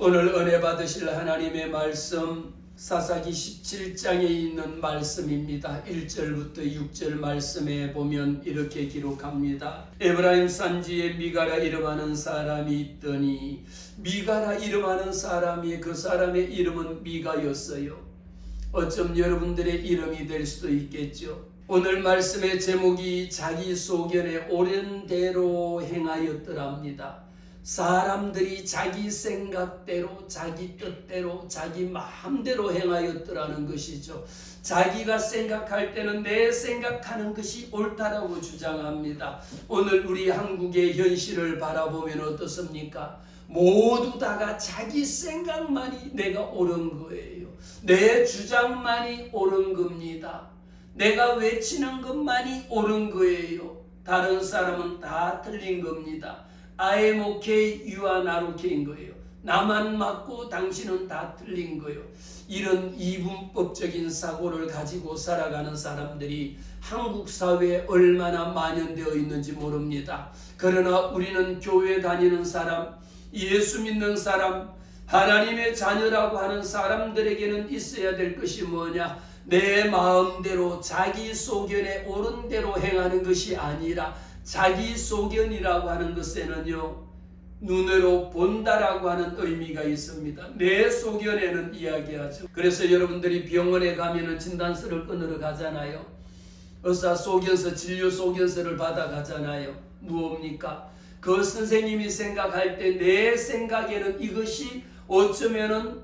오늘 은혜 받으실 하나님의 말씀 사사기 17장에 있는 말씀입니다. 1절부터 6절 말씀에 보면 이렇게 기록합니다. 에브라임 산지에 미가라 이름하는 사람이 있더니 미가라 이름하는 사람이 그 사람의 이름은 미가였어요. 어쩜 여러분들의 이름이 될 수도 있겠죠. 오늘 말씀의 제목이 자기 소견에 옳은 대로 행하였더랍니다. 사람들이 자기 생각대로, 자기 뜻대로, 자기 마음대로 행하였더라는 것이죠. 자기가 생각할 때는 내 생각하는 것이 옳다라고 주장합니다. 오늘 우리 한국의 현실을 바라보면 어떻습니까? 모두 다가 자기 생각만이 내가 옳은 거예요. 내 주장만이 옳은 겁니다. 내가 외치는 것만이 옳은 거예요. 다른 사람은 다 틀린 겁니다. I am okay, you are not okay인 거예요. 나만 맞고 당신은 다 틀린 거예요. 이런 이분법적인 사고를 가지고 살아가는 사람들이 한국 사회에 얼마나 만연되어 있는지 모릅니다. 그러나 우리는 교회 다니는 사람, 예수 믿는 사람, 하나님의 자녀라고 하는 사람들에게는 있어야 될 것이 뭐냐? 내 마음대로 자기 소견에 옳은 대로 행하는 것이 아니라 자기 소견이라고 하는 것에는요, 눈으로 본다라고 하는 의미가 있습니다. 내 소견에는 이야기하죠. 그래서 여러분들이 병원에 가면은 진단서를 끊으러 가잖아요. 의사 소견서, 진료 소견서를 받아 가잖아요. 무엇입니까? 그 선생님이 생각할 때 내 생각에는 이것이 어쩌면은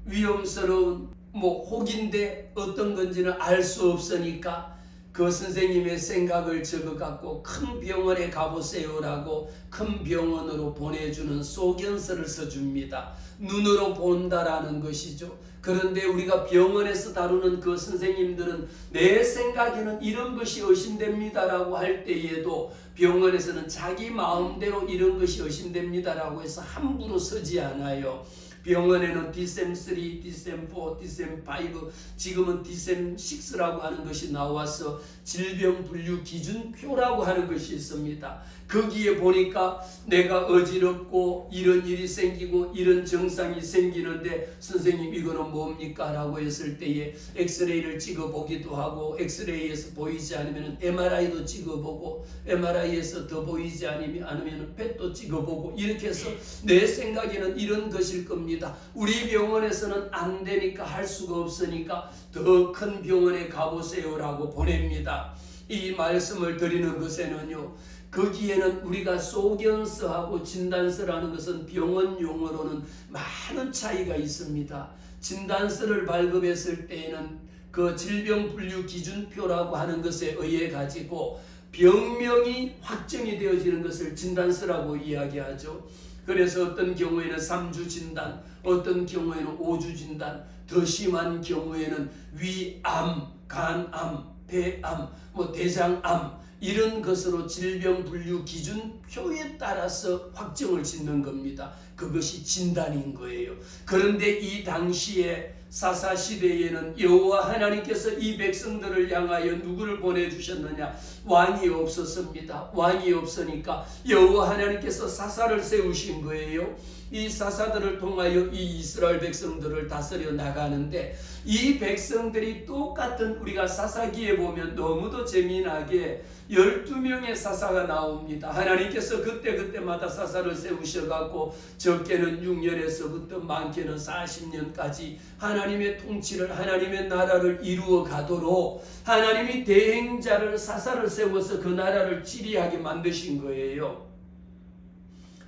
위험스러운 혹인데 어떤 건지는 알 수 없으니까 그 선생님의 생각을 적어갖고 큰 병원에 가보세요라고 큰 병원으로 보내주는 소견서를 써줍니다. 눈으로 본다라는 것이죠. 그런데 우리가 병원에서 다루는 그 선생님들은 내 생각에는 이런 것이 의심됩니다라고 할 때에도 병원에서는 자기 마음대로 이런 것이 의심됩니다라고 해서 함부로 쓰지 않아요. 병원에는 DSM-3, DSM-4, DSM-5, 지금은 DSM-6라고 하는 것이 나와서 질병분류 기준표라고 하는 것이 있습니다. 거기에 보니까 내가 어지럽고 이런 일이 생기고 이런 증상이 생기는데 선생님 이거는 뭡니까? 라고 했을 때에 엑스레이를 찍어보기도 하고 엑스레이에서 보이지 않으면 MRI도 찍어보고 MRI에서 더 보이지 않으면 펫도 찍어보고 이렇게 해서 내 생각에는 이런 것일 겁니다. 우리 병원에서는 안 되니까 할 수가 없으니까 더 큰 병원에 가보세요라고 보냅니다. 이 말씀을 드리는 것에는요, 거기에는 우리가 소견서하고 진단서라는 것은 병원 용어로는 많은 차이가 있습니다. 진단서를 발급했을 때에는 그 질병분류 기준표라고 하는 것에 의해 가지고 병명이 확정이 되어지는 것을 진단서라고 이야기하죠. 그래서 어떤 경우에는 3주 진단, 어떤 경우에는 5주 진단, 더 심한 경우에는 위암, 간암, 폐암, 대장암 이런 것으로 질병분류 기준표에 따라서 확정을 짓는 겁니다. 그것이 진단인 거예요. 그런데 이 당시에 사사시대에는 여호와 하나님께서 이 백성들을 향하여 누구를 보내주셨느냐? 왕이 없었습니다. 왕이 없으니까 여호와 하나님께서 사사를 세우신 거예요. 이 사사들을 통하여 이 이스라엘 백성들을 다스려 나가는데 이 백성들이 똑같은 우리가 사사기에 보면 너무도 재미나게 12명의 사사가 나옵니다. 하나님께서 그때마다 사사를 세우셔갖고 적게는 6년에서부터 많게는 40년까지 하나님의 통치를 하나님의 나라를 이루어 가도록 하나님이 대행자를 사사를 세워서 그 나라를 지리하게 만드신 거예요.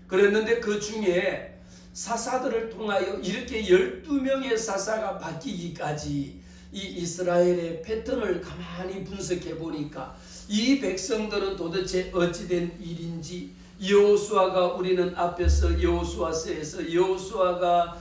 그랬는데 그 중에 사사들을 통하여 이렇게 12명의 사사가 바뀌기까지 이 이스라엘의 패턴을 가만히 분석해 보니까 이 백성들은 도대체 어찌된 일인지 여호수아가 우리는 앞에서 여호수아서에서 여호수아가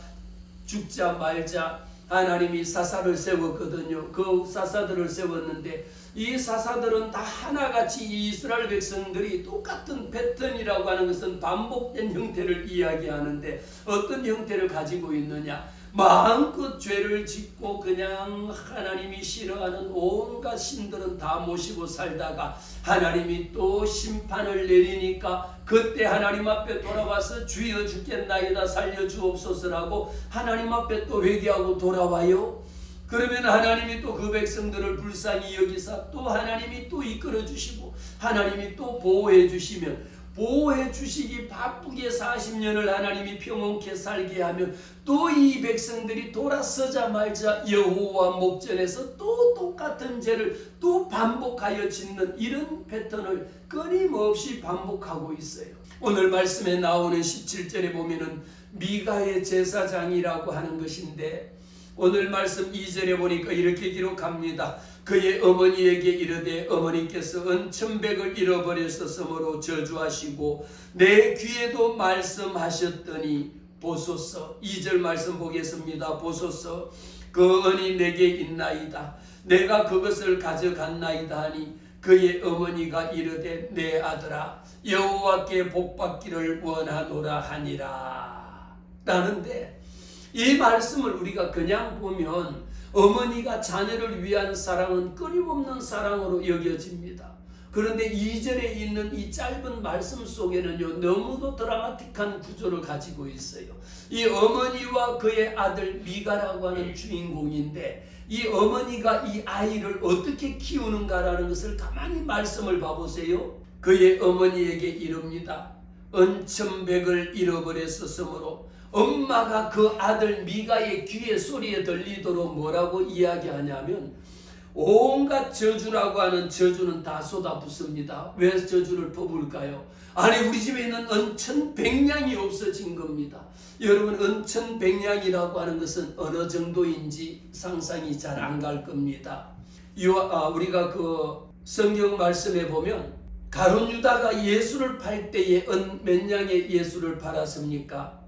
죽자 말자 하나님이 사사를 세웠거든요. 그 사사들을 세웠는데 이 사사들은 다 하나같이 이스라엘 백성들이 똑같은 패턴이라고 하는 것은 반복된 형태를 이야기하는데 어떤 형태를 가지고 있느냐? 마음껏 죄를 짓고 그냥 하나님이 싫어하는 온갖 신들은 다 모시고 살다가 하나님이 또 심판을 내리니까 그때 하나님 앞에 돌아와서 주여 죽겠나이다 살려주옵소서라고 하나님 앞에 또 회개하고 돌아와요. 그러면 하나님이 또 그 백성들을 불쌍히 여기사 또 하나님이 또 이끌어 주시고 하나님이 또 보호해 주시면 보호해 주시기 바쁘게 40년을 하나님이 평온케 살게 하면 또 이 백성들이 돌아서자마자 여호와 목전에서 또 똑같은 죄를 또 반복하여 짓는 이런 패턴을 끊임없이 반복하고 있어요. 오늘 말씀에 나오는 17절에 보면은 미가의 제사장이라고 하는 것인데 오늘 말씀 2절에 보니까 이렇게 기록합니다. 그의 어머니에게 이르되 어머니께서 은천백을 잃어버렸었으므로 저주하시고 내 귀에도 말씀하셨더니 보소서. 2절 말씀 보겠습니다. 보소서 그 은이 내게 있나이다. 내가 그것을 가져갔나이다 하니 그의 어머니가 이르되 내 아들아 여호와께 복받기를 원하노라 하니라 라는데 이 말씀을 우리가 그냥 보면 어머니가 자녀를 위한 사랑은 끊임없는 사랑으로 여겨집니다. 그런데 2절에 있는 이 짧은 말씀 속에는요 너무도 드라마틱한 구조를 가지고 있어요. 이 어머니와 그의 아들 미가라고 하는 주인공인데 이 어머니가 이 아이를 어떻게 키우는가라는 것을 가만히 말씀을 봐보세요. 그의 어머니에게 이릅니다. 은천백을 잃어버렸었으므로 엄마가 그 아들 미가의 귀에 소리에 들리도록 뭐라고 이야기하냐면 온갖 저주라고 하는 저주는 다 쏟아붓습니다. 왜 저주를 퍼부을까요? 아니 우리 집에 있는 은천백냥이 없어진 겁니다. 여러분 은천백냥이라고 하는 것은 어느 정도인지 상상이 잘 안 갈 겁니다. 우리가 그 성경 말씀에 보면 가룟 유다가 예수를 팔 때에 은 몇 냥의 예수를 팔았습니까?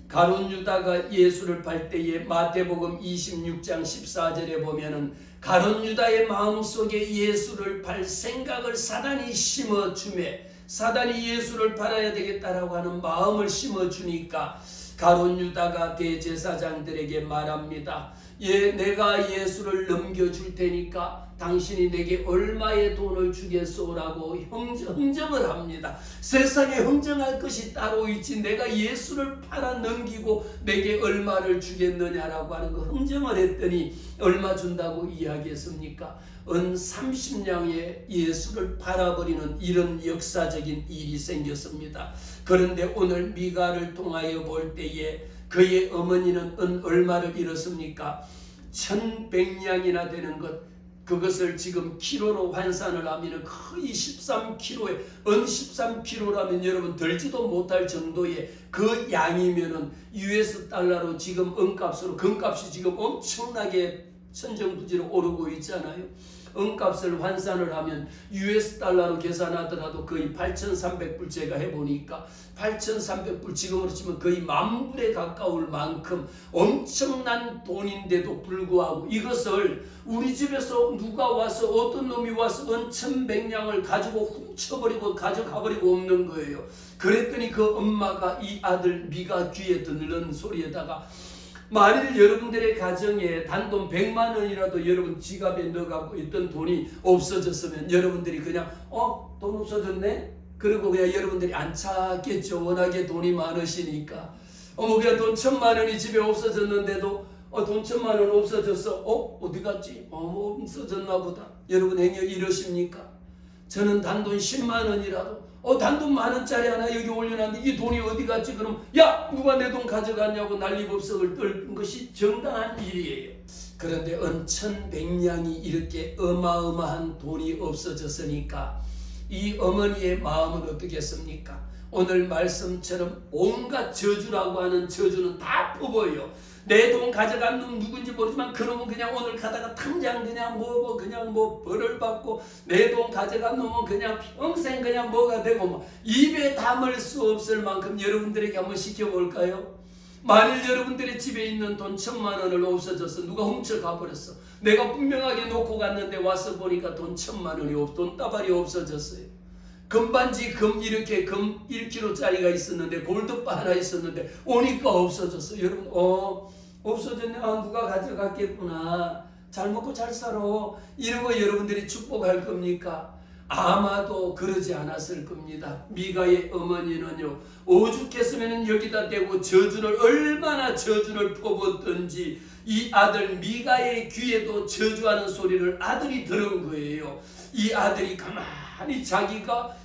가룟 유다가 예수를 팔 때에 마태복음 26장 14절에 보면은 가룟 유다의 마음속에 예수를 팔 생각을 사단이 심어주매 사단이 예수를 팔아야 되겠다라고 하는 마음을 심어주니까 가룟 유다가 대제사장들에게 말합니다. 내가 예수를 넘겨줄 테니까 당신이 내게 얼마의 돈을 주겠소라고 흥정을 합니다. 세상에 흥정할 것이 따로 있지 내가 예수를 팔아 넘기고 내게 얼마를 주겠느냐라고 하는 거 흥정을 했더니 얼마 준다고 이야기했습니까? 은 30냥에 예수를 팔아버리는 이런 역사적인 일이 생겼습니다. 그런데 오늘 미가를 통하여 볼 때에 그의 어머니는 은 얼마를 잃었습니까? 1100냥이나 되는 것. 그것을 지금 키로로 환산을 하면 거의 13kg에 은 13kg라면 여러분 들지도 못할 정도의 그 양이면은 US 달러로 지금 은값으로 금값이 지금 엄청나게 천정부지로 오르고 있잖아요. 은값을 환산을 하면 US 달러로 계산하더라도 거의 8,300불 제가 해보니까 8,300불 지금으로 치면 거의 10,000불에 가까울 만큼 엄청난 돈인데도 불구하고 이것을 우리 집에서 누가 와서 어떤 놈이 와서 은천백냥을 가지고 훔쳐버리고 가져가버리고 없는 거예요. 그랬더니 그 엄마가 이 아들 미가 귀에 듣는 소리에다가 만일 여러분들의 가정에 단돈 100만 원이라도 여러분 지갑에 넣어갖고 있던 돈이 없어졌으면 여러분들이 그냥 돈 없어졌네? 그리고 그냥 여러분들이 안 찾겠죠. 워낙에 돈이 많으시니까. 그냥 돈 1,000만 원이 집에 없어졌는데도 돈 1,000만 원 없어졌어. 어디 갔지? 없어졌나 보다. 여러분 행여 이러십니까? 저는 단돈 10만 원이라도 단돈 10,000원짜리 하나 여기 올려놨는데 이 돈이 어디 갔지? 그럼 야 누가 내 돈 가져갔냐고 난리법석을 떨는 것이 정당한 일이에요. 그런데 은천백냥이 이렇게 어마어마한 돈이 없어졌으니까 이 어머니의 마음은 어떻겠습니까? 오늘 말씀처럼 온갖 저주라고 하는 저주는 다 퍼부어요. 내 돈 가져간 놈 누군지 모르지만 그놈은 그냥 오늘 가다가 당장 그냥 그냥 벌을 받고 내 돈 가져간 놈은 그냥 평생 그냥 뭐가 되고 입에 담을 수 없을 만큼 여러분들에게 한번 시켜볼까요? 만일 여러분들의 집에 있는 돈 1,000만 원을 없어져서 누가 훔쳐가 버렸어. 내가 분명하게 놓고 갔는데 와서 보니까 돈 1,000만 원이 돈다발이 없어졌어요. 금반지 이렇게 금 1kg짜리가 있었는데 골드바 하나 있었는데 오니까 없어졌어. 여러분 없어졌네. 누가 가져갔겠구나. 잘 먹고 잘 살아. 이러고 여러분들이 축복할 겁니까? 아마도 그러지 않았을 겁니다. 미가의 어머니는요, 오죽했으면 여기다 대고 얼마나 저주를 퍼붓던지 이 아들 미가의 귀에도 저주하는 소리를 아들이 들은 거예요. 이 아들이 가만히 자기가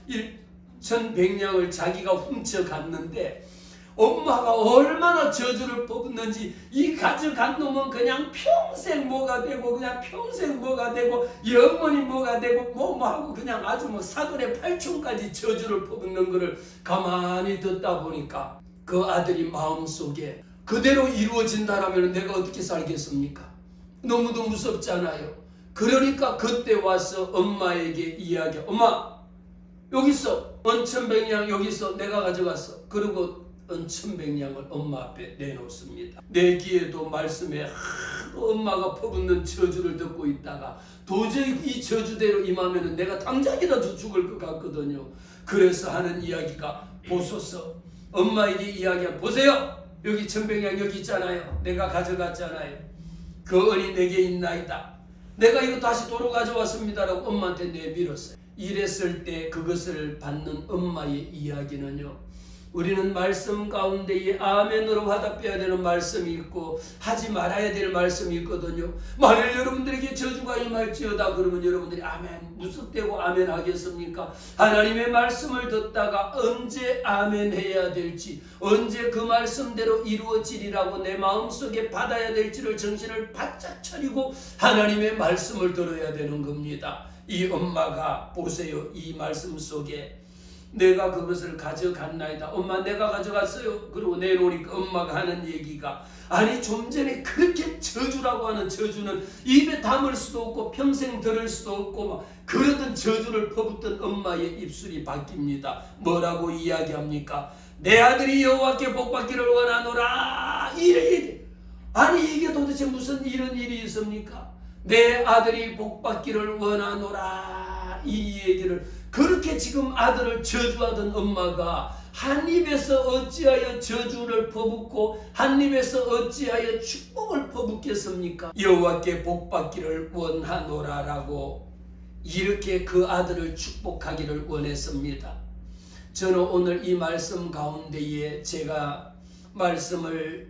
1,100냥을 자기가 훔쳐갔는데 엄마가 얼마나 저주를 퍼붓는지 이 가져간 놈은 그냥 평생 뭐가 되고 영원히 뭐가 되고 뭐 하고 그냥 아주 사돈의 8촌까지 저주를 퍼붓는 것을 가만히 듣다 보니까 그 아들이 마음속에 그대로 이루어진다라면 내가 어떻게 살겠습니까? 너무도 무섭잖아요. 그러니까 그때 와서 엄마에게 이야기, 엄마 여기 있어. 1,100냥 여기 있어. 내가 가져갔어. 그리고 1,100냥을 엄마 앞에 내놓습니다. 내 귀에도 말씀에 하도 엄마가 퍼붓는 저주를 듣고 있다가 도저히 이 저주대로 임하면 내가 당장이라도 죽을 것 같거든요. 그래서 하는 이야기가 보소서. 엄마에게 이야기한 보세요. 여기 1,100냥 여기 있잖아요. 내가 가져갔잖아요. 그 은이 내게 있나이다. 내가 이거 다시 도로 가져왔습니다라고 엄마한테 내밀었어요. 이랬을 때 그것을 받는 엄마의 이야기는요, 우리는 말씀 가운데에 아멘으로 화답해야 되는 말씀이 있고 하지 말아야 될 말씀이 있거든요. 만일 여러분들에게 저주가 임할지어다 그러면 여러분들이 아멘 무섭대고 아멘 하겠습니까? 하나님의 말씀을 듣다가 언제 아멘 해야 될지, 언제 그 말씀대로 이루어지리라고 내 마음속에 받아야 될지를 정신을 바짝 차리고 하나님의 말씀을 들어야 되는 겁니다. 이 엄마가 보세요. 이 말씀 속에 내가 그것을 가져갔나이다. 엄마 내가 가져갔어요. 그리고 내놓으니까 엄마가 하는 얘기가, 아니 좀 전에 그렇게 저주라고 하는 저주는 입에 담을 수도 없고 평생 들을 수도 없고 막 그러던 저주를 퍼붓던 엄마의 입술이 바뀝니다. 뭐라고 이야기합니까? 내 아들이 여호와께 복받기를 원하노라. 이래. 아니 이게 도대체 무슨 이런 일이 있습니까? 내 아들이 복받기를 원하노라. 이 얘기를 그렇게 지금 아들을 저주하던 엄마가 한 입에서 어찌하여 저주를 퍼붓고 한 입에서 어찌하여 축복을 퍼붓겠습니까? 여호와께 복받기를 원하노라라고 이렇게 그 아들을 축복하기를 원했습니다. 저는 오늘 이 말씀 가운데에 제가 말씀을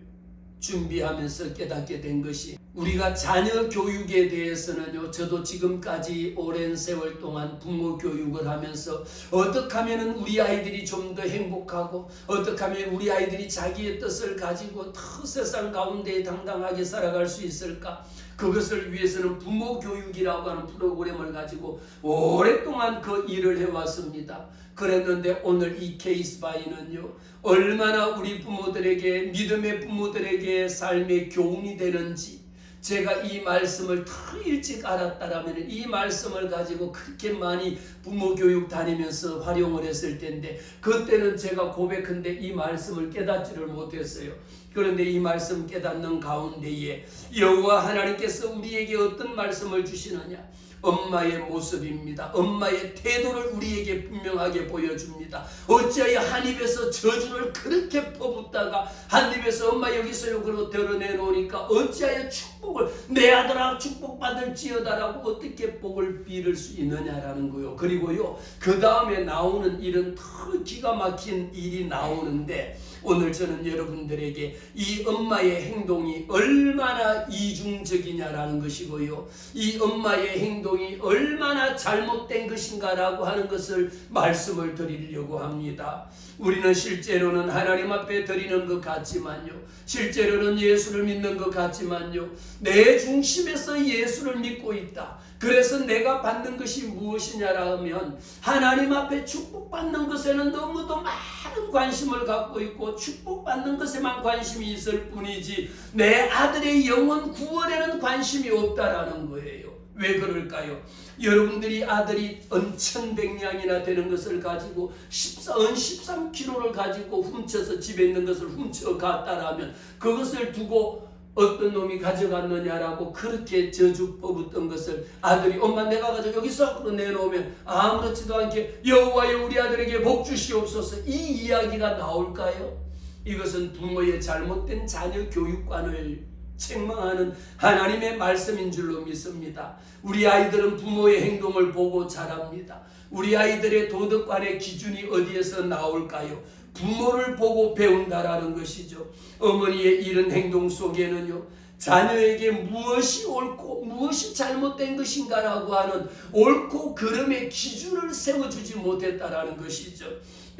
준비하면서 깨닫게 된 것이, 우리가 자녀 교육에 대해서는요, 저도 지금까지 오랜 세월 동안 부모 교육을 하면서 어떻게 하면 우리 아이들이 좀 더 행복하고 어떻게 하면 우리 아이들이 자기의 뜻을 가지고 더 세상 가운데 당당하게 살아갈 수 있을까, 그것을 위해서는 부모 교육이라고 하는 프로그램을 가지고 오랫동안 그 일을 해왔습니다. 그랬는데 오늘 이 케이스 바이는요, 얼마나 우리 부모들에게, 믿음의 부모들에게 삶의 교훈이 되는지, 제가 이 말씀을 더 일찍 알았다라면 이 말씀을 가지고 그렇게 많이 부모 교육 다니면서 활용을 했을 텐데, 그때는 제가 고백한데 이 말씀을 깨닫지를 못했어요. 그런데 이 말씀 깨닫는 가운데에 여호와 하나님께서 우리에게 어떤 말씀을 주시느냐, 엄마의 모습입니다. 엄마의 태도를 우리에게 분명하게 보여줍니다. 어찌하여 한 입에서 저주를 그렇게 퍼붓다가 한 입에서 엄마 여기 있어요 그러고 드러내놓으니까 어찌하여 축복을, 내 아들아 축복받을지어다라고 어떻게 복을 빌을 수 있느냐라는 거요. 그리고요, 그 다음에 나오는 일은 더 기가 막힌 일이 나오는데, 오늘 저는 여러분들에게 이 엄마의 행동이 얼마나 이중적이냐라는 것이고요, 이 엄마의 행동이 얼마나 잘못된 것인가라고 하는 것을 말씀을 드리려고 합니다. 우리는 실제로는 하나님 앞에 드리는 것 같지만요, 실제로는 예수를 믿는 것 같지만요, 내 중심에서 예수를 믿고 있다. 그래서 내가 받는 것이 무엇이냐라 하면 하나님 앞에 축복받는 것에는 너무도 많은 관심을 갖고 있고 축복받는 것에만 관심이 있을 뿐이지 내 아들의 영혼 구원에는 관심이 없다라는 거예요. 왜 그럴까요? 여러분들이 아들이 은 1100냥이나 되는 것을 가지고 은 13kg를 가지고 훔쳐서 집에 있는 것을 훔쳐갔다라면 그것을 두고 어떤 놈이 가져갔느냐라고 그렇게 저주 뽑았던 것을 아들이 엄마 내가 가져 여기서 내놓으면 아무렇지도 않게 여호와여 우리 아들에게 복 주시옵소서 이 이야기가 나올까요? 이것은 부모의 잘못된 자녀 교육관을 책망하는 하나님의 말씀인 줄로 믿습니다. 우리 아이들은 부모의 행동을 보고 자랍니다. 우리 아이들의 도덕관의 기준이 어디에서 나올까요? 부모를 보고 배운다라는 것이죠. 어머니의 이런 행동 속에는요, 자녀에게 무엇이 옳고 무엇이 잘못된 것인가라고 하는 옳고 그름의 기준을 세워주지 못했다라는 것이죠.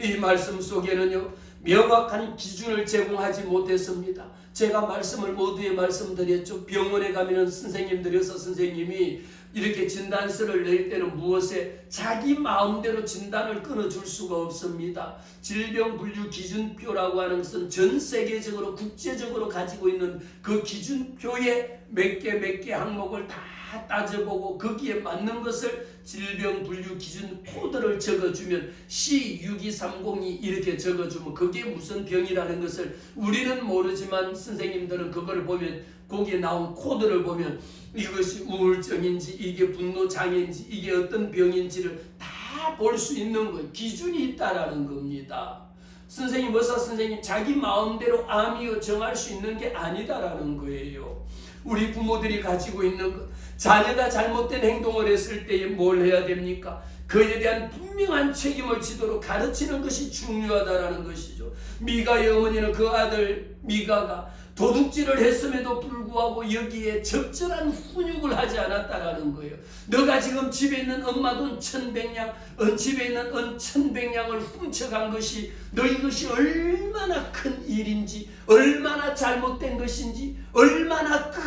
이 말씀 속에는요, 명확한 기준을 제공하지 못했습니다. 제가 말씀을 모두에 말씀드렸죠. 병원에 가면 선생님들이 의사 선생님이 이렇게 진단서를 낼 때는 무엇에 자기 마음대로 진단을 끊어줄 수가 없습니다. 질병분류기준표라고 하는 것은 전 세계적으로 국제적으로 가지고 있는 그 기준표에 몇 개 항목을 다 따져보고 거기에 맞는 것을 질병분류기준 코드를 적어주면 C62302 이렇게 적어주면 그게 무슨 병이라는 것을 우리는 모르지만 선생님들은 그걸 보면 거기에 나온 코드를 보면 이것이 우울증인지 이게 분노장애인지 이게 어떤 병인지를 다 볼 수 있는 거 기준이 있다라는 겁니다. 선생님 의사 선생님 자기 마음대로 암이요 정할 수 있는 게 아니다라는 거예요. 우리 부모들이 가지고 있는 것 자녀가 잘못된 행동을 했을 때에 뭘 해야 됩니까? 그에 대한 분명한 책임을 지도록 가르치는 것이 중요하다라는 것이죠. 미가의 어머니는 그 아들 미가가 도둑질을 했음에도 불구하고 여기에 적절한 훈육을 하지 않았다라는 거예요. 너가 지금 집에 있는 엄마 돈 1100냥, 집에 있는 은 1100냥을 훔쳐간 것이 너 이것이 얼마나 큰 일인지, 얼마나 잘못된 것인지, 얼마나 큰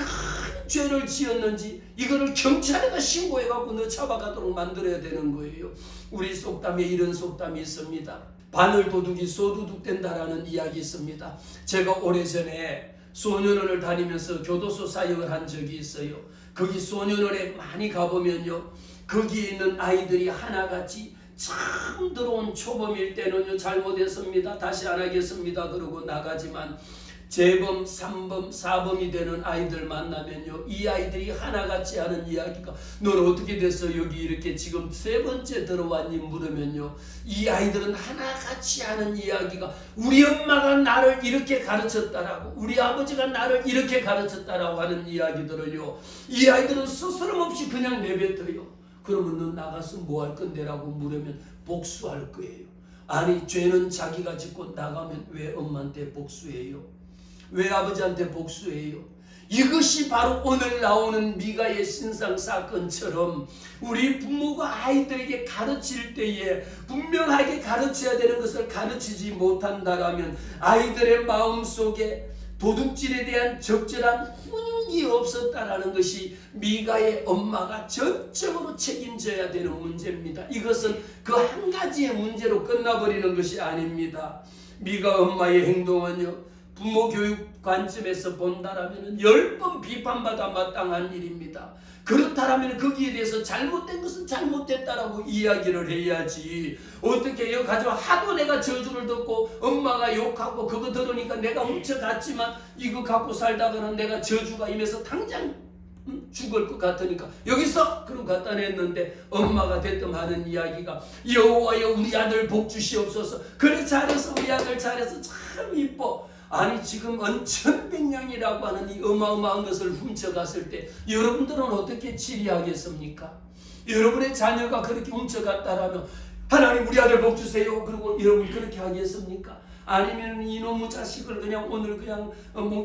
죄를 지었는지 이거를 경찰에다 신고해갖고 너 잡아가도록 만들어야 되는 거예요. 우리 속담에 이런 속담이 있습니다. 바늘 도둑이 소도둑 된다라는 이야기 있습니다. 제가 오래전에 소년원을 다니면서 교도소 사역을 한 적이 있어요. 거기 소년원에 많이 가보면요, 거기에 있는 아이들이 하나같이 처음 들어온 초범일 때는요 잘못했습니다. 다시 안 하겠습니다. 그러고 나가지만 재범, 3범, 4범이 되는 아이들 만나면요, 이 아이들이 하나같이 하는 이야기가 넌 어떻게 됐어? 여기 이렇게 지금 3번째 들어왔니? 물으면요, 이 아이들은 하나같이 하는 이야기가 우리 엄마가 나를 이렇게 가르쳤다라고, 우리 아버지가 나를 이렇게 가르쳤다라고 하는 이야기들을요, 이 아이들은 스스럼없이 그냥 내뱉어요. 그러면 넌 나가서 뭐 할 건데라고 물으면 복수할 거예요. 아니, 죄는 자기가 짓고 나가면 왜 엄마한테 복수해요? 왜 아버지한테 복수해요? 이것이 바로 오늘 나오는 미가의 신상 사건처럼 우리 부모가 아이들에게 가르칠 때에 분명하게 가르쳐야 되는 것을 가르치지 못한다라면 아이들의 마음속에 도둑질에 대한 적절한 훈육이 없었다라는 것이 미가의 엄마가 전적으로 책임져야 되는 문제입니다. 이것은 그 한 가지의 문제로 끝나버리는 것이 아닙니다. 미가 엄마의 행동은요, 부모 교육 관점에서 본다라면 10번 비판받아 마땅한 일입니다. 그렇다라면 거기에 대해서 잘못된 것은 잘못됐다라고 이야기를 해야지. 어떻게 해요? 가지고 하도 내가 저주를 듣고 엄마가 욕하고 그거 들으니까 내가 훔쳐갔지만 이거 갖고 살다가는 내가 저주가 임해서 당장 죽을 것 같으니까 여기서 그러고 갖다 냈는데 엄마가 됐든 하는 이야기가 여호와여 우리 아들 복 주시옵소서. 그래 잘해서 우리 아들 잘해서 참 이뻐. 아니 지금 은 1100냥이라고 하는 이 어마어마한 것을 훔쳐갔을 때 여러분들은 어떻게 치리하겠습니까? 여러분의 자녀가 그렇게 훔쳐갔다라면 하나님 우리 아들 복 주세요. 그리고 여러분 그렇게 하겠습니까? 아니면 이놈의 자식을 그냥 오늘 그냥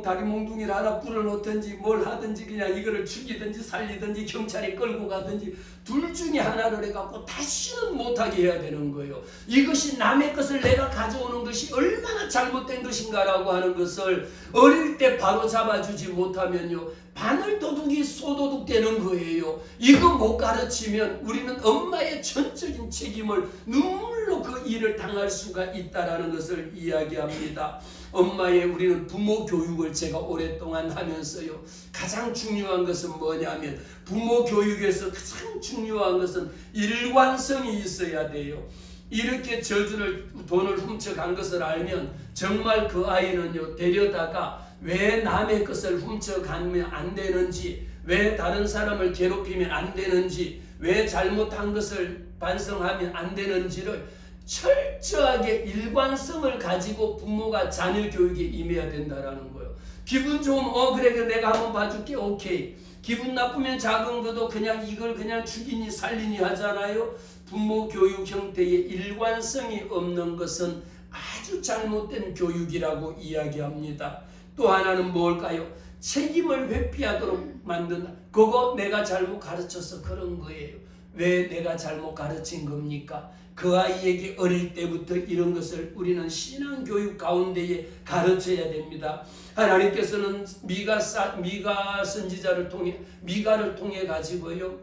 다리 몽둥이를 하나 불어넣든지 뭘 하든지 그냥 이거를 죽이든지 살리든지 경찰에 끌고 가든지 둘 중에 하나를 해갖고 다시는 못하게 해야 되는 거예요. 이것이 남의 것을 내가 가져오는 것이 얼마나 잘못된 것인가라고 하는 것을 어릴 때 바로 잡아주지 못하면요, 바늘도둑이 소도둑 되는 거예요. 이거 못 가르치면 우리는 엄마의 전적인 책임을 눈물로 그 일을 당할 수가 있다라는 것을 이야기합니다. 엄마의 우리는 부모 교육을 제가 오랫동안 하면서요, 가장 중요한 것은 뭐냐면, 부모 교육에서 가장 중요한 것은 일관성이 있어야 돼요. 이렇게 돈을 훔쳐간 것을 알면 정말 그 아이는요, 데려다가 왜 남의 것을 훔쳐가면 안 되는지, 왜 다른 사람을 괴롭히면 안 되는지, 왜 잘못한 것을 반성하면 안 되는지를 철저하게 일관성을 가지고 부모가 자녀 교육에 임해야 된다라는 거예요. 기분 좋으면 그래 내가 한번 봐줄게, 오케이. 기분 나쁘면 작은 것도 그냥 이걸 그냥 죽이니 살리니 하잖아요. 부모 교육 형태의 일관성이 없는 것은 아주 잘못된 교육이라고 이야기합니다. 또 하나는 뭘까요? 책임을 회피하도록 만든다. 그거 내가 잘못 가르쳐서 그런 거예요. 왜 내가 잘못 가르친 겁니까? 그 아이에게 어릴 때부터 이런 것을 우리는 신앙교육 가운데에 가르쳐야 됩니다. 하나님께서는 미가 선지자를 통해, 미가를 통해 가지고요,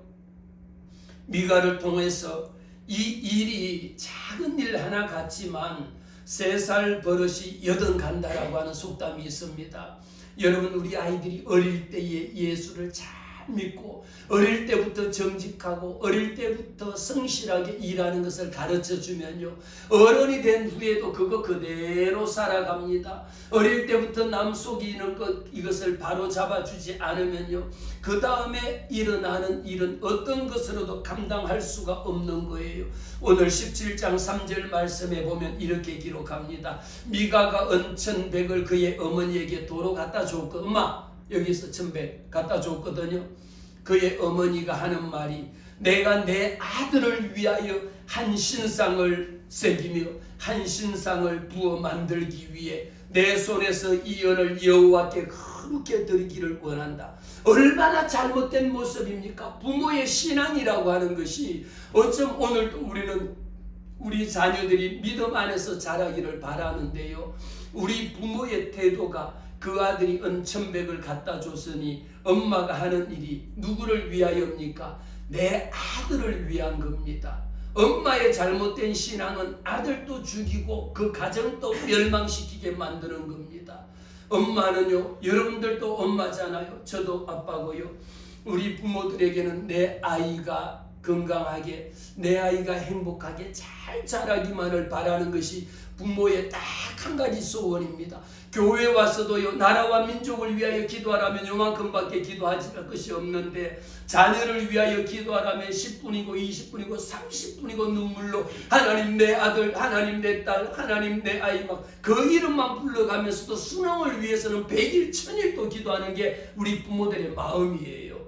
미가를 통해서 이 일이 작은 일 하나 같지만 3살 버릇이 80 간다라고 하는 속담이 있습니다. 여러분, 우리 아이들이 어릴 때에 예수를 잘 믿고 어릴 때부터 정직하고 어릴 때부터 성실하게 일하는 것을 가르쳐주면요, 어른이 된 후에도 그거 그대로 살아갑니다. 어릴 때부터 남 속이는 이것을 바로 잡아주지 않으면요, 그 다음에 일어나는 일은 어떤 것으로도 감당할 수가 없는 거예요. 오늘 17장 3절 말씀에 보면 이렇게 기록합니다. 미가가 은 1,100을 그의 어머니에게 도로 갖다 줬거든. 엄마, 여기서 1,100 갖다 줬거든요. 그의 어머니가 하는 말이, 내가 내 아들을 위하여 한 신상을 새기며 한 신상을 부어 만들기 위해 내 손에서 이 연을 여호와께 그렇게 드리기를 원한다. 얼마나 잘못된 모습입니까? 부모의 신앙이라고 하는 것이, 어쩜 오늘도 우리는 우리 자녀들이 믿음 안에서 자라기를 바라는데요, 우리 부모의 태도가 그 아들이 은 1,100을 갖다 줬으니 엄마가 하는 일이 누구를 위하여입니까? 내 아들을 위한 겁니다. 엄마의 잘못된 신앙은 아들도 죽이고 그 가정도 멸망시키게 만드는 겁니다. 엄마는요, 여러분들도 엄마잖아요. 저도 아빠고요. 우리 부모들에게는 내 아이가 건강하게, 내 아이가 행복하게 잘 자라기만을 바라는 것이 부모의 딱 한 가지 소원입니다. 교회 와서도요, 나라와 민족을 위하여 기도하라면 요만큼밖에 기도하지 할 것이 없는데, 자녀를 위하여 기도하라면 10분이고 20분이고 30분이고 눈물로 하나님 내 아들, 하나님 내 딸, 하나님 내 아이 막 그 이름만 불러가면서도 순응을 위해서는 100일 1000일도 기도하는 게 우리 부모들의 마음이에요.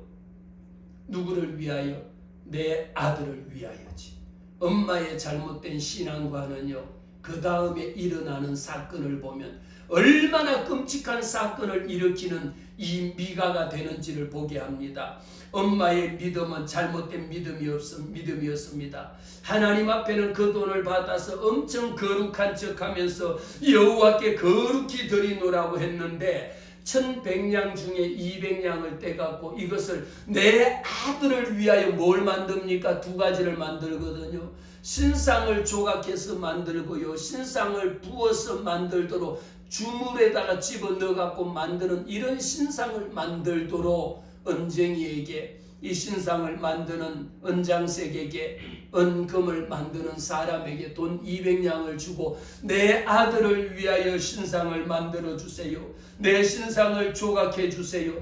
누구를 위하여? 내 아들을 위하여지. 엄마의 잘못된 신앙과는요, 그 다음에 일어나는 사건을 보면 얼마나 끔찍한 사건을 일으키는 이 미가가 되는지를 보게 합니다. 엄마의 믿음은 잘못된 믿음이었습니다. 하나님 앞에는 그 돈을 받아서 엄청 거룩한 척하면서 여호와께 거룩히 드리노라고 했는데, 1,100냥 중에 200냥을 떼갖고 이것을 내 아들을 위하여 뭘 만듭니까? 2가지를 만들거든요. 신상을 조각해서 만들고요, 신상을 부어서 만들도록 주물에다가 집어넣어갖고 만드는 이런 신상을 만들도록 은쟁이에게, 이 신상을 만드는 은장색에게, 은금을 만드는 사람에게 돈 200냥을 주고 내 아들을 위하여 신상을 만들어 주세요. 내 신상을 조각해 주세요.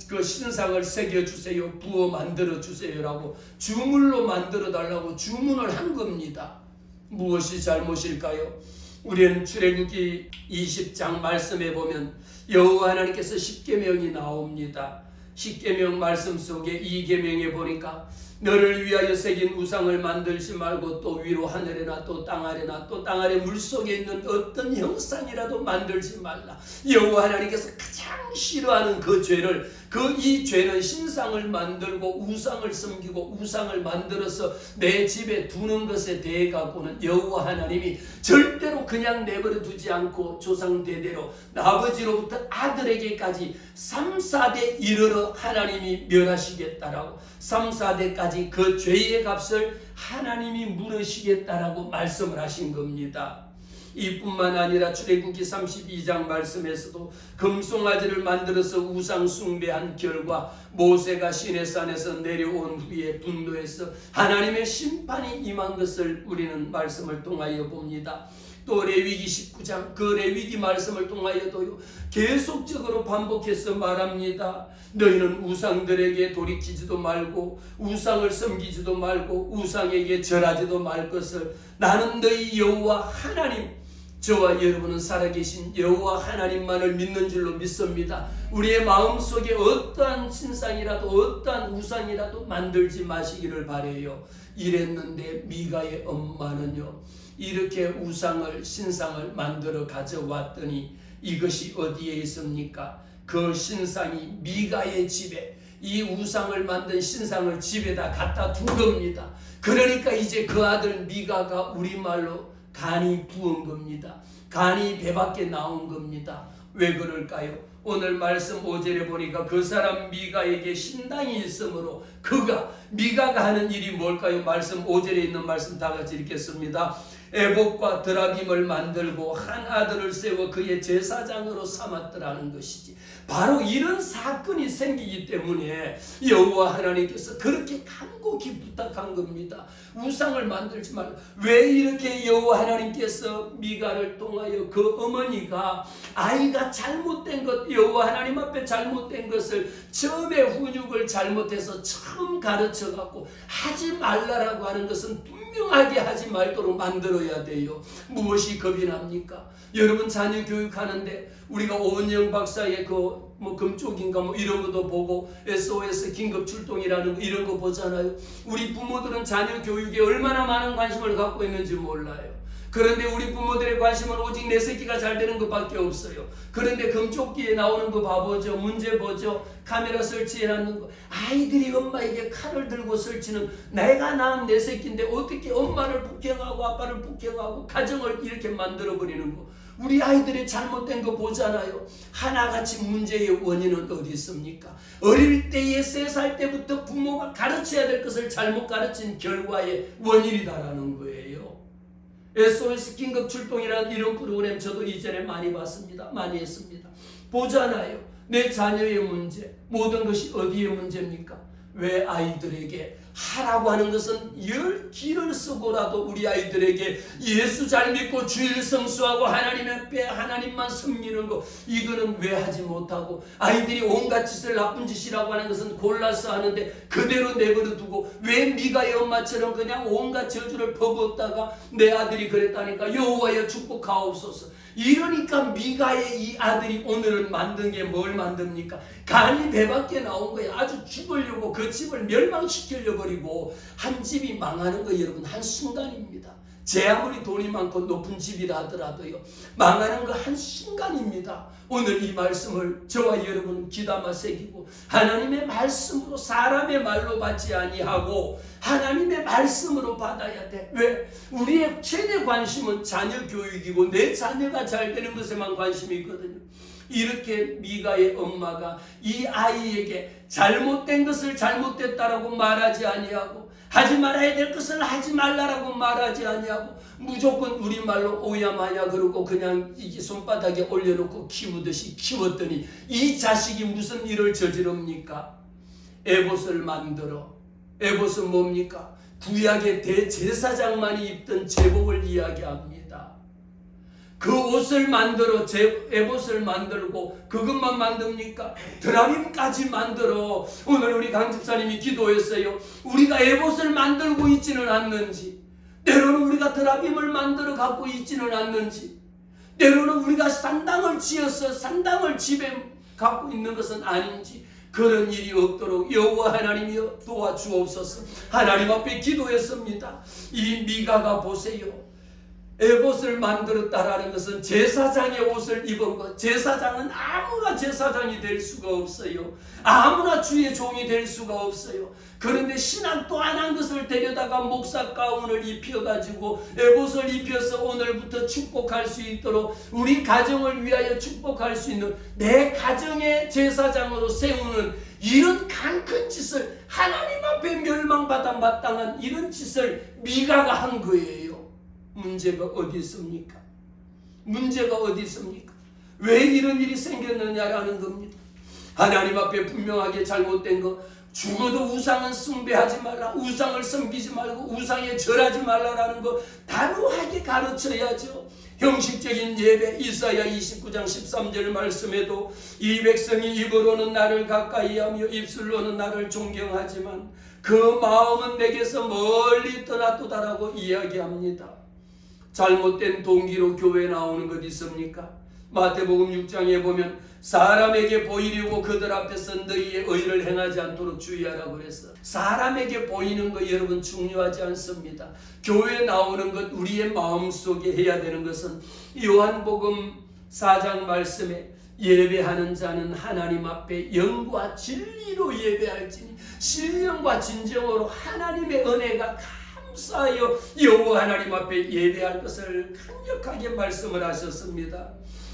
그 신상을 새겨 주세요. 부어 만들어 주세요라고 주물로 만들어 달라고 주문을 한 겁니다. 무엇이 잘못일까요? 우리는 출애굽기 20장 말씀에 보면 여호와 하나님께서 10계명이 나옵니다. 10계명 말씀 속에 2계명에 보니까 너를 위하여 새긴 우상을 만들지 말고 또 위로 하늘에나 또 땅 아래나 또 땅 아래 물속에 있는 어떤 형상이라도 만들지 말라. 여호와 하나님께서 가장 싫어하는 그 죄를 이 죄는 신상을 만들고 우상을 섬기고 우상을 만들어서 내 집에 두는 것에 대해 갖고는 여호와 하나님이 절대로 그냥 내버려 두지 않고 조상 대대로 아버지로부터 아들에게까지 3, 4대 이르러 하나님이 멸하시겠다라고 3, 4대까지 그 죄의 값을 하나님이 물으시겠다라고 말씀을 하신 겁니다. 이뿐만 아니라 출애굽기 32장 말씀에서도 금송아지를 만들어서 우상 숭배한 결과 모세가 시내산에서 내려온 후에 분노해서 하나님의 심판이 임한 것을 우리는 말씀을 통하여 봅니다. 또 레위기 19장 그 레위기 말씀을 통하여도요 계속적으로 반복해서 말합니다. 너희는 우상들에게 돌이키지도 말고 우상을 섬기지도 말고 우상에게 절하지도 말 것을 나는 너희 여호와 하나님 저와 여러분은 살아계신 여호와 하나님만을 믿는 줄로 믿습니다. 우리의 마음속에 어떠한 신상이라도 어떠한 우상이라도 만들지 마시기를 바라요. 이랬는데 미가의 엄마는요 이렇게 우상을 신상을 만들어 가져왔더니 이것이 어디에 있습니까? 그 신상이 미가의 집에 이 우상을 만든 신상을 집에다 갖다 둔 겁니다. 그러니까 이제 그 아들 미가가 우리말로 간이 부은 겁니다. 간이 배 밖에 나온 겁니다. 왜 그럴까요? 오늘 말씀 5절에 보니까 그 사람 미가에게 신당이 있으므로 미가가 하는 일이 뭘까요? 말씀 5절에 있는 말씀 다 같이 읽겠습니다. 에봇과 드라빔을 만들고 한 아들을 세워 그의 제사장으로 삼았더라는 것이지. 바로 이런 사건이 생기기 때문에 여호와 하나님께서 그렇게 간곡히 부탁한 겁니다. 우상을 만들지 말라. 왜 이렇게 여호와 하나님께서 미가를 통하여 그 어머니가 아이가 잘못된 것 여호와 하나님 앞에 잘못된 것을 처음에 훈육을 잘못해서 처음 가르쳐갖고 하지 말라라고 하는 것은 분명하게 하지 말도록 만들어야 돼요. 무엇이 겁이 납니까? 여러분 자녀 교육하는데 우리가 오은영 박사의 금쪽인가 이런 것도 보고 SOS 긴급 출동이라는 이런 거 보잖아요. 우리 부모들은 자녀 교육에 얼마나 많은 관심을 갖고 있는지 몰라요. 그런데 우리 부모들의 관심은 오직 내 새끼가 잘 되는 것밖에 없어요. 그런데 금쪽기에 나오는 거 봐보죠. 문제 보죠. 카메라 설치해놨는 거. 아이들이 엄마에게 칼을 들고 설치는 내가 낳은 내 새끼인데 어떻게 엄마를 폭행하고 아빠를 폭행하고 가정을 이렇게 만들어버리는 거. 우리 아이들의 잘못된 거 보잖아요. 하나같이 문제의 원인은 어디 있습니까? 어릴 때에 3살 때부터 부모가 가르쳐야 될 것을 잘못 가르친 결과의 원인이다라는 거예요. SOS 긴급 출동이라는 이런 프로그램 저도 이전에 많이 봤습니다. 많이 했습니다. 보잖아요. 내 자녀의 문제, 모든 것이 어디에 문제입니까? 왜 아이들에게 하라고 하는 것은 열 기를 쓰고라도 우리 아이들에게 예수 잘 믿고 주일 성수하고 하나님 앞에 하나님만 섬기는 거 이거는 왜 하지 못하고 아이들이 온갖 짓을 나쁜 짓이라고 하는 것은 골라서 하는데 그대로 내버려 두고 왜 미가의 엄마처럼 그냥 온갖 저주를 퍼붓다가 내 아들이 그랬다니까 여호와여 축복하옵소서. 이러니까 미가의 이 아들이 오늘은 만든 게 뭘 만듭니까? 간이 배 밖에 나온 거예요. 아주 죽으려고 그 집을 멸망시키려 버리고 한 집이 망하는 거 여러분 한순간입니다. 제 아무리 돈이 많고 높은 집이라 하더라도요 망하는 거 한순간입니다. 오늘 이 말씀을 저와 여러분 귀담아 새기고 하나님의 말씀으로 사람의 말로 받지 아니하고 하나님의 말씀으로 받아야 돼. 왜? 우리의 최대 관심은 자녀 교육이고 내 자녀가 잘 되는 것에만 관심이 있거든요. 이렇게 미가의 엄마가 이 아이에게 잘못된 것을 잘못됐다라고 말하지 아니하고 하지 말아야 될 것을 하지 말라라고 말하지 아니하고 무조건 우리말로 오야마야 그러고 그냥 이게 손바닥에 올려놓고 키우듯이 키웠더니 이 자식이 무슨 일을 저지릅니까? 에봇을 만들어. 에봇은 뭡니까? 구약의 대제사장만이 입던 제복을 이야기합니다. 그 옷을 만들어 에봇을 만들고 그것만 만듭니까? 드라빔까지 만들어. 오늘 우리 강 집사님이 기도했어요. 우리가 에봇을 만들고 있지는 않는지, 때로는 우리가 드라빔을 만들어 갖고 있지는 않는지, 때로는 우리가 산당을 지어서 산당을 집에 갖고 있는 것은 아닌지, 그런 일이 없도록 여호와 하나님이여 도와주옵소서. 하나님 앞에 기도했습니다. 이 미가가 보세요. 에봇을 만들었다라는 것은 제사장의 옷을 입은 것. 제사장은 아무나 제사장이 될 수가 없어요. 아무나 주의 종이 될 수가 없어요. 그런데 신앙 또 안 한 것을 데려다가 목사 가운을 입혀가지고 에봇을 입혀서 오늘부터 축복할 수 있도록 우리 가정을 위하여 축복할 수 있는 내 가정의 제사장으로 세우는 이런 강큰 짓을 하나님 앞에 멸망받아 마땅한 이런 짓을 미가가 한 거예요. 문제가 어디 있습니까? 문제가 어디 있습니까? 왜 이런 일이 생겼느냐라는 겁니다. 하나님 앞에 분명하게 잘못된 거, 죽어도 우상은 숭배하지 말라, 우상을 섬기지 말고 우상에 절하지 말라라는 거 단호하게 가르쳐야죠. 형식적인 예배, 이사야 29장 13절 말씀에도 이 백성이 입으로는 나를 가까이하며 입술로는 나를 존경하지만 그 마음은 내게서 멀리 떠났도다라고 이야기합니다. 잘못된 동기로 교회에 나오는 것 있습니까? 마태복음 6장에 보면 사람에게 보이려고 그들 앞에서 너희의 의를 행하지 않도록 주의하라고 그랬어. 사람에게 보이는 거 여러분 중요하지 않습니다. 교회에 나오는 것 우리의 마음속에 해야 되는 것은 요한복음 4장 말씀에 예배하는 자는 하나님 앞에 영과 진리로 예배할지니 신령과 진정으로 하나님의 은혜가 감사하여 여호와 하나님 앞에 예배할 것을 강력하게 말씀을 하셨습니다.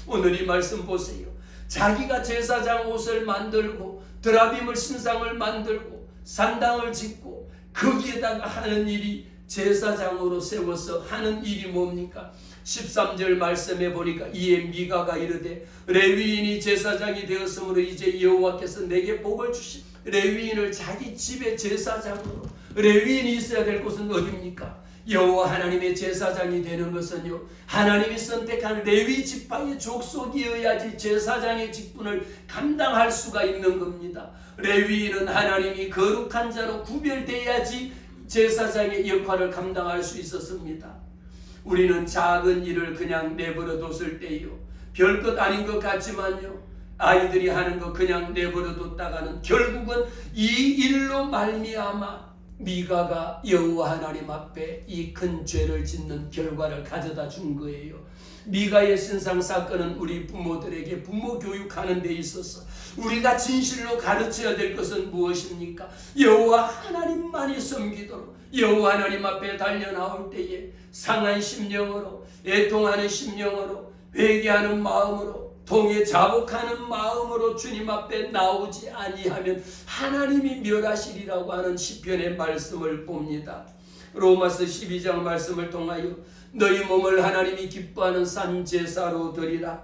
오늘 이 말씀 보세요. 자기가 제사장 옷을 만들고 드라빔을 신상을 만들고 산당을 짓고 거기에다가 하는 일이 제사장으로 세워서 하는 일이 뭡니까? 13절 말씀에 보니까 이에 미가가 이르되 레위인이 제사장이 되었으므로 이제 여호와께서 내게 복을 주시. 레위인을 자기 집의 제사장으로. 레위인이 있어야 될 곳은 어디입니까? 여호와 하나님의 제사장이 되는 것은요, 하나님이 선택한 레위 지파의 족속이어야지 제사장의 직분을 감당할 수가 있는 겁니다. 레위인은 하나님이 거룩한 자로 구별돼야지 제사장의 역할을 감당할 수 있었습니다. 우리는 작은 일을 그냥 내버려 뒀을 때요, 별것 아닌 것 같지만요, 아이들이 하는 거 그냥 내버려 뒀다가는 결국은 이 일로 말미암아 미가가 여호와 하나님 앞에 이 큰 죄를 짓는 결과를 가져다 준 거예요. 미가의 신상 사건은 우리 부모들에게 부모 교육하는 데 있어서 우리가 진실로 가르쳐야 될 것은 무엇입니까? 여호와 하나님만이 섬기도록 여호와 하나님 앞에 달려나올 때에 상한 심령으로, 애통하는 심령으로, 회개하는 마음으로, 통에 자복하는 마음으로 주님 앞에 나오지 아니하면 하나님이 멸하시리라고 하는 시편의 말씀을 봅니다. 로마서 12장 말씀을 통하여 너희 몸을 하나님이 기뻐하는 산 제사로 드리라.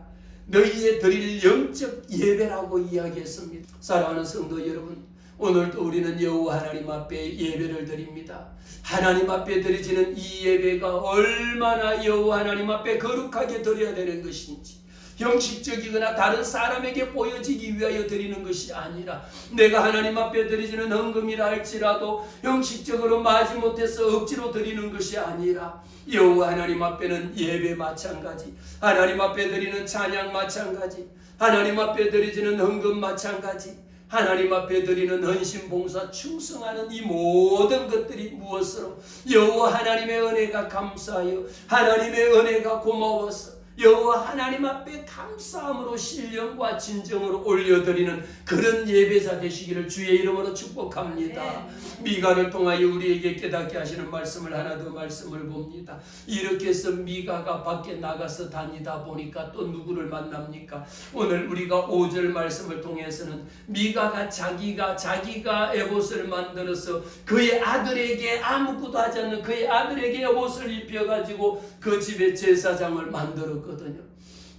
너희의 드릴 영적 예배라고 이야기했습니다. 사랑하는 성도 여러분, 오늘도 우리는 여호와 하나님 앞에 예배를 드립니다. 하나님 앞에 드리지는 이 예배가 얼마나 여호와 하나님 앞에 거룩하게 드려야 되는 것인지, 형식적이거나 다른 사람에게 보여지기 위하여 드리는 것이 아니라 내가 하나님 앞에 드리지는 헌금이라 할지라도 형식적으로 마지못해서 억지로 드리는 것이 아니라 여호와 하나님 앞에는 예배 마찬가지, 하나님 앞에 드리는 찬양 마찬가지, 하나님 앞에 드리지는 헌금 마찬가지, 하나님 앞에 드리는 헌신, 봉사, 충성하는 이 모든 것들이 무엇으로 여호와 하나님의 은혜가 감사하여 하나님의 은혜가 고마워서 여호와 하나님 앞에 감사함으로 신령과 진정으로 올려드리는 그런 예배자 되시기를 주의 이름으로 축복합니다. 미가를 통하여 우리에게 깨닫게 하시는 말씀을 하나 더 말씀을 봅니다. 이렇게 해서 미가가 밖에 나가서 다니다 보니까 또 누구를 만납니까? 오늘 우리가 5절 말씀을 통해서는 미가가 자기가 에봇을 만들어서 그의 아들에게 아무것도 하지 않는 그의 아들에게 옷을 입혀가지고 그 집에 제사장을 만들었거든요.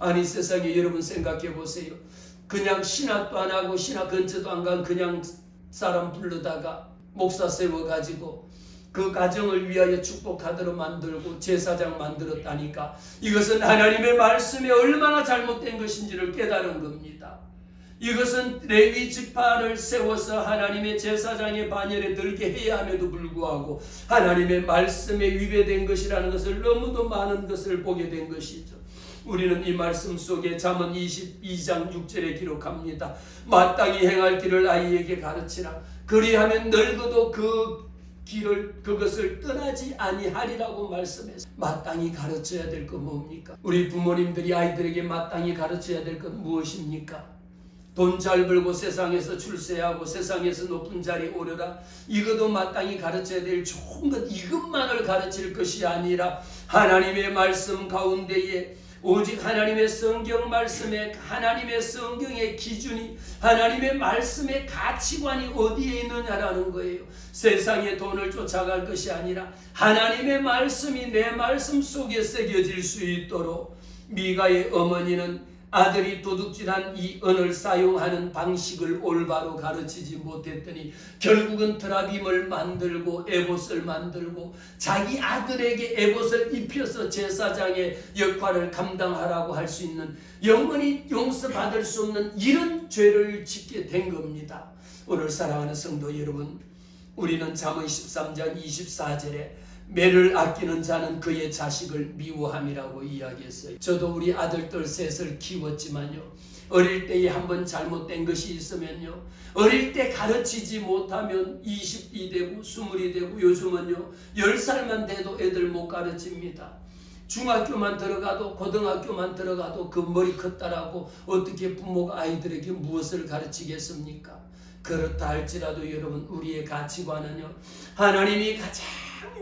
아니 세상에 여러분 생각해 보세요. 그냥 신학도 안 하고 신학 근처도 안 간 그냥 사람 부르다가 목사 세워가지고 그 가정을 위하여 축복하도록 만들고 제사장 만들었다니까 이것은 하나님의 말씀에 얼마나 잘못된 것인지를 깨달은 겁니다. 이것은 레위 지파를 세워서 하나님의 제사장의 반열에 들게 해야 함에도 불구하고 하나님의 말씀에 위배된 것이라는 것을 너무도 많은 것을 보게 된 것이죠. 우리는 이 말씀 속에 잠언 22장 6절에 기록합니다. 마땅히 행할 길을 아이에게 가르치라. 그리하면 늙어도 그 길을 그것을 떠나지 아니하리라고 말씀했어요. 마땅히 가르쳐야 될 것 뭡니까? 우리 부모님들이 아이들에게 마땅히 가르쳐야 될 것 무엇입니까? 돈 잘 벌고 세상에서 출세하고 세상에서 높은 자리에 오르라. 이것도 마땅히 가르쳐야 될 좋은 것, 이것만을 가르칠 것이 아니라 하나님의 말씀 가운데에 오직 하나님의 성경 말씀에, 하나님의 성경의 기준이, 하나님의 말씀의 가치관이 어디에 있느냐라는 거예요. 세상의 돈을 쫓아갈 것이 아니라 하나님의 말씀이 내 말씀 속에 새겨질 수 있도록 미가의 어머니는 아들이 도둑질한 이 언을 사용하는 방식을 올바로 가르치지 못했더니 결국은 드라빔을 만들고 에봇을 만들고 자기 아들에게 에봇을 입혀서 제사장의 역할을 감당하라고 할 수 있는, 영원히 용서받을 수 없는 이런 죄를 짓게 된 겁니다. 오늘 사랑하는 성도 여러분, 우리는 잠언 13장 24절에 매를 아끼는 자는 그의 자식을 미워함이라고 이야기했어요. 저도 우리 아들들 셋을 키웠지만요, 어릴 때에 한번 잘못된 것이 있으면요, 어릴 때 가르치지 못하면 20이 되고 20이 되고 요즘은요 10살만 돼도 애들 못 가르칩니다. 중학교만 들어가도 고등학교만 들어가도 그 머리 컸다라고 어떻게 부모가 아이들에게 무엇을 가르치겠습니까? 그렇다 할지라도 여러분, 우리의 가치관은요, 하나님이 가장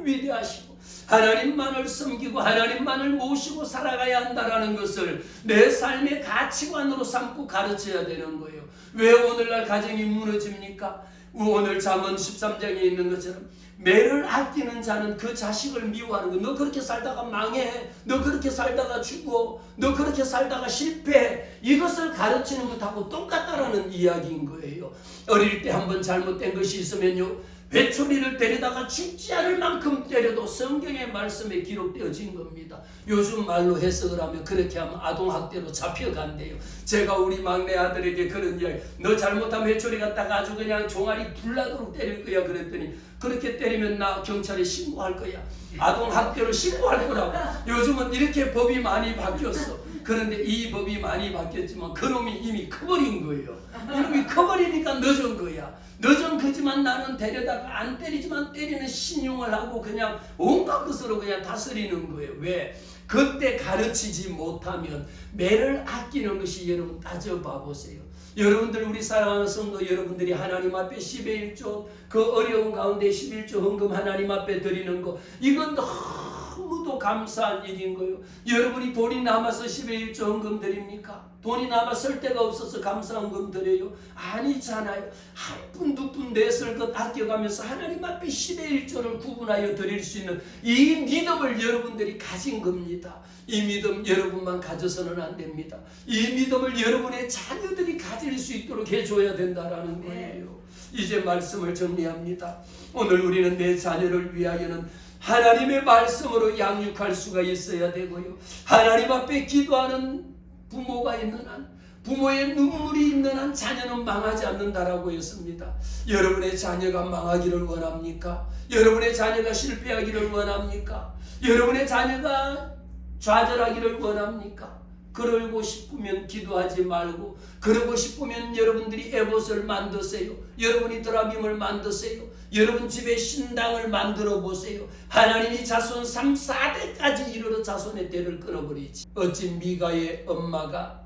위대하시고 하나님만을 섬기고 하나님만을 모시고 살아가야 한다는 것을 내 삶의 가치관으로 삼고 가르쳐야 되는 거예요. 왜 오늘날 가정이 무너집니까? 오늘 잠언 13장에 있는 것처럼 매를 아끼는 자는 그 자식을 미워하는 거. 너 그렇게 살다가 망해, 너 그렇게 살다가 죽어, 너 그렇게 살다가 실패해, 이것을 가르치는 것하고 똑같다라는 이야기인 거예요. 어릴 때 한번 잘못된 것이 있으면요, 회초리를 때리다가 죽지 않을 만큼 때려도 성경의 말씀에 기록되어진 겁니다. 요즘 말로 해석을 하면 그렇게 하면 아동학대로 잡혀간대요. 제가 우리 막내 아들에게 그런 이야기, 너 잘못하면 회초리 갖다가 아주 그냥 종아리 불나도록 때릴 거야 그랬더니, 그렇게 때리면 나 경찰에 신고할 거야, 아동학대로 신고할 거라고. 요즘은 이렇게 법이 많이 바뀌었어. 그런데 이 법이 많이 바뀌었지만 그놈이 이미 커버린 거예요. 이놈이 커버리니까 늦은 거야. 늦은 거지만 나는 데려다가 안 때리지만 때리는 신용을 하고 그냥 온갖 것으로 그냥 다스리는 거예요. 왜? 그때 가르치지 못하면 매를 아끼는 것이, 여러분 따져봐 보세요. 여러분들, 우리 사랑하는 성도 여러분들이 하나님 앞에 10의 1조, 그 어려운 가운데 11조 헌금 하나님 앞에 드리는 거, 이건 너무도 감사한 일인 거예요. 여러분이 돈이 남아서 10의 1조 헌금 드립니까? 돈이 남아 쓸 데가 없어서 감사 헌금 드려요? 아니잖아요. 한 푼, 두 푼 내쓸 것 아껴가면서 하나님 앞에 10의 1조를 구분하여 드릴 수 있는 이 믿음을 여러분들이 가진 겁니다. 이 믿음 여러분만 가져서는 안 됩니다. 이 믿음을 여러분의 자녀들이 가질 수 있도록 해줘야 된다라는 거예요. 이제 말씀을 정리합니다. 오늘 우리는 내 자녀를 위하여는 하나님의 말씀으로 양육할 수가 있어야 되고요, 하나님 앞에 기도하는 부모가 있는 한, 부모의 눈물이 있는 한 자녀는 망하지 않는다라고 했습니다. 여러분의 자녀가 망하기를 원합니까? 여러분의 자녀가 실패하기를 원합니까? 여러분의 자녀가 좌절하기를 원합니까? 그러고 싶으면 기도하지 말고, 그러고 싶으면 여러분들이 에봇을 만드세요. 여러분이 드라빔을 만드세요. 여러분 집에 신당을 만들어 보세요. 하나님이 자손 3, 4대까지 이르러 자손의 대를 끊어버리지. 어찌 미가의 엄마가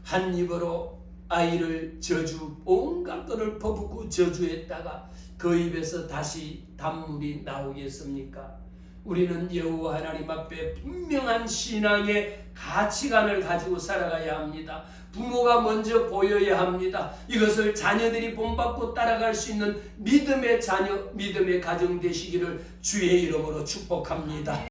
한 입으로 아이를 저주, 온갖 것을 퍼붓고 저주했다가 그 입에서 다시 단물이 나오겠습니까? 우리는 여호와 하나님 앞에 분명한 신앙의 가치관을 가지고 살아가야 합니다. 부모가 먼저 보여야 합니다. 이것을 자녀들이 본받고 따라갈 수 있는 믿음의 자녀, 믿음의 가정 되시기를 주의 이름으로 축복합니다.